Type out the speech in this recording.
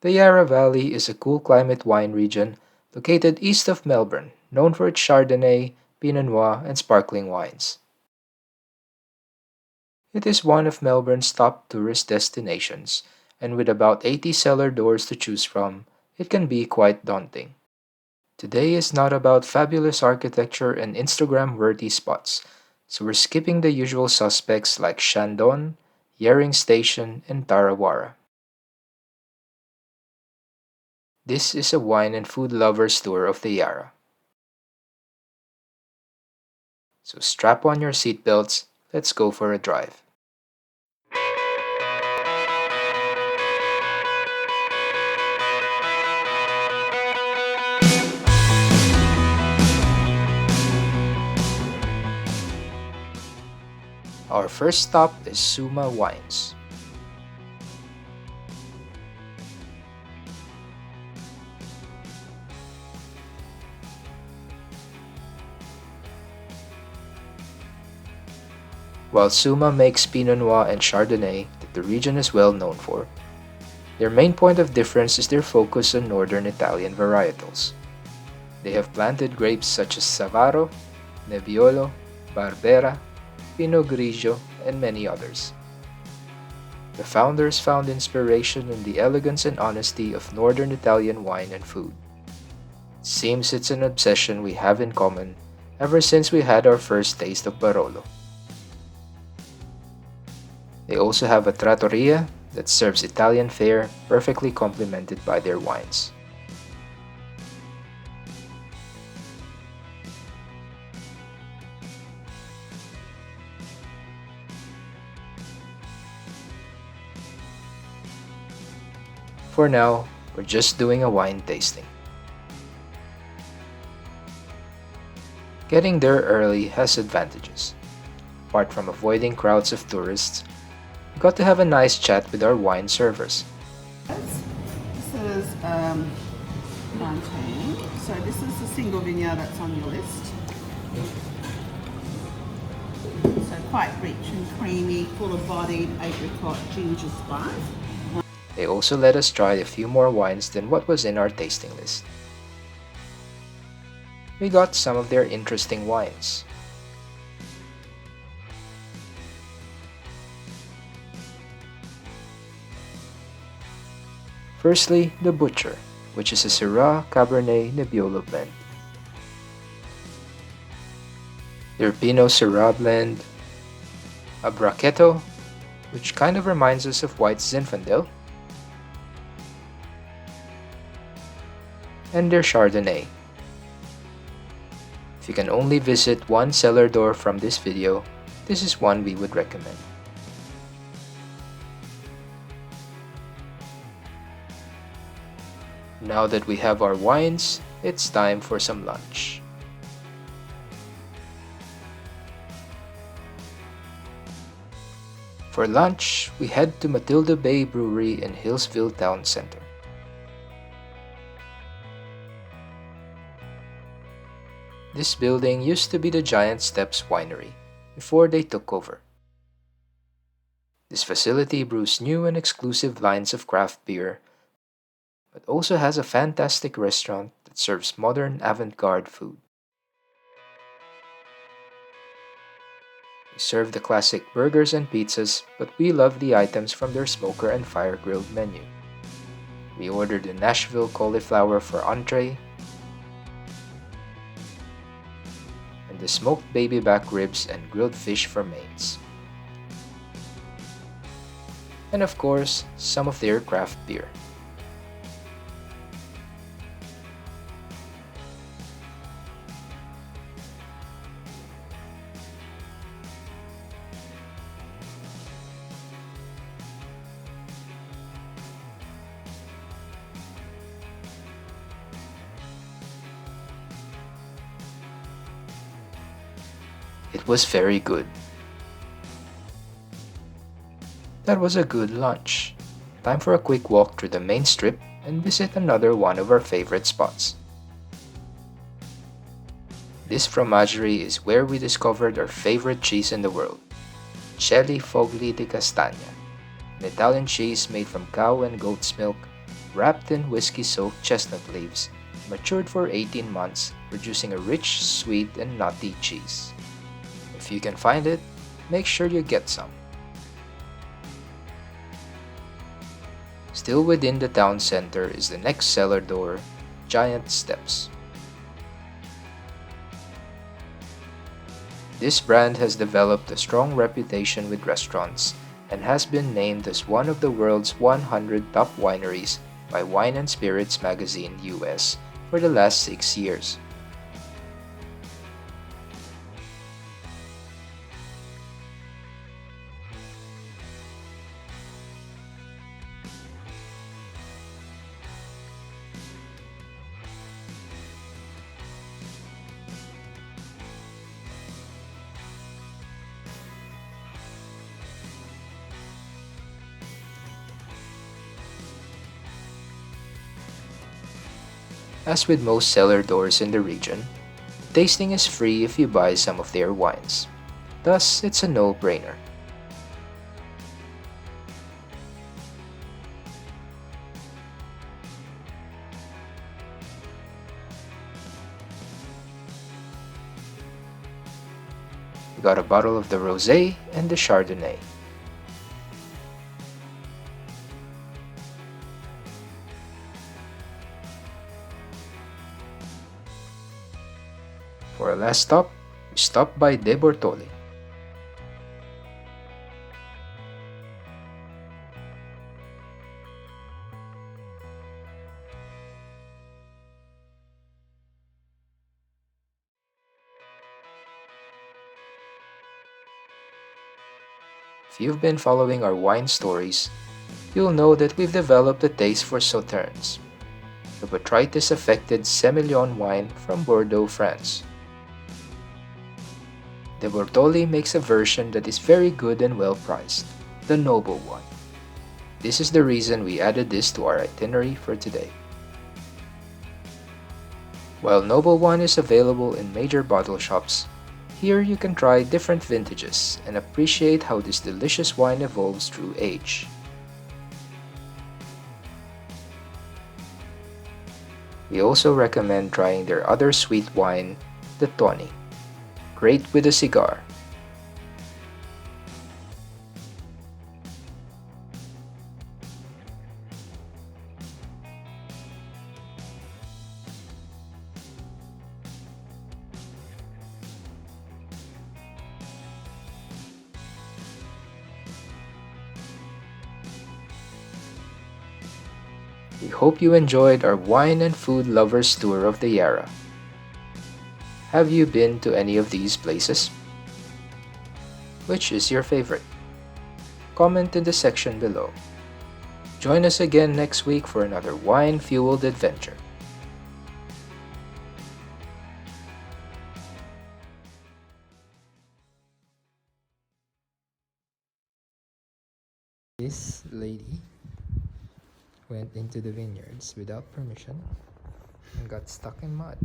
The Yarra Valley is a cool climate wine region located east of Melbourne, known for its Chardonnay, Pinot Noir, and sparkling wines. It is one of Melbourne's top tourist destinations, and with about 80 cellar doors to choose from, it can be quite daunting. Today is not about fabulous architecture and Instagram worthy spots, so we're skipping the usual suspects like Chandon, Yering Station, and Turrawarra. This is a wine and food lovers tour of the Yarra. So strap on your seatbelts, let's go for a drive. Our first stop is Soumah Wines. While Soumah makes Pinot Noir and Chardonnay that the region is well known for, their main point of difference is their focus on northern Italian varietals. They have planted grapes such as Savaro, Nebbiolo, Barbera, Pinot Grigio, and many others. The founders found inspiration in the elegance and honesty of northern Italian wine and food. It seems it's an obsession we have in common ever since we had our first taste of Barolo. They also have a trattoria that serves Italian fare perfectly complemented by their wines. For now, we're just doing a wine tasting. Getting there early has advantages. Apart from avoiding crowds of tourists, we got to have a nice chat with our wine servers. This is 19. So this is the single vineyard that's on your list. So quite rich and creamy, full of bodied apricot ginger spice. They also let us try a few more wines than what was in our tasting list. We got some of their interesting wines. Firstly, the Butcher, which is a Syrah Cabernet Nebbiolo blend. Their Pinot Syrah blend, a Brachetto, which kind of reminds us of white Zinfandel, and their Chardonnay. If you can only visit one cellar door from this video, this is one we would recommend. Now that we have our wines, it's time for some lunch. For lunch, we head to Matilda Bay Brewery in Hillsville Town Center. This building used to be the Giant Steps Winery before they took over. This facility brews new and exclusive lines of craft beer, but also has a fantastic restaurant that serves modern avant-garde food. We serve the classic burgers and pizzas, but we love the items from their smoker and fire-grilled menu. We ordered the Nashville cauliflower for entree, and the smoked baby back ribs and grilled fish for mains. And of course, some of their craft beer. It was very good. That was a good lunch. Time for a quick walk through the main strip and visit another one of our favorite spots. This fromagerie is where we discovered our favorite cheese in the world, Celli Fogli di Castagna, an Italian cheese made from cow and goat's milk wrapped in whiskey-soaked chestnut leaves, matured for 18 months, producing a rich, sweet, and nutty cheese. If you can find it, make sure you get some. Still within the town center is the next cellar door, Giant Steps. This brand has developed a strong reputation with restaurants and has been named as one of the world's 100 top wineries by Wine and Spirits magazine US for the last 6 years. As with most cellar doors in the region, tasting is free if you buy some of their wines. Thus, it's a no-brainer. We got a bottle of the Rosé and the Chardonnay. For our last stop, we stopped by De Bortoli. If you've been following our wine stories, you'll know that we've developed a taste for Sauternes, the botrytis-affected Semillon wine from Bordeaux, France. De Bortoli makes a version that is very good and well priced, the Noble one. This is the reason we added this to our itinerary for today. While Noble one is available in major bottle shops, here you can try different vintages and appreciate how this delicious wine evolves through age. We also recommend trying their other sweet wine, the Tawny. Great with a cigar. We hope you enjoyed our wine and food lovers tour of the Yarra. Have you been to any of these places? Which is your favorite? Comment in the section below. Join us again next week for another wine-fueled adventure. This lady went into the vineyards without permission and got stuck in mud.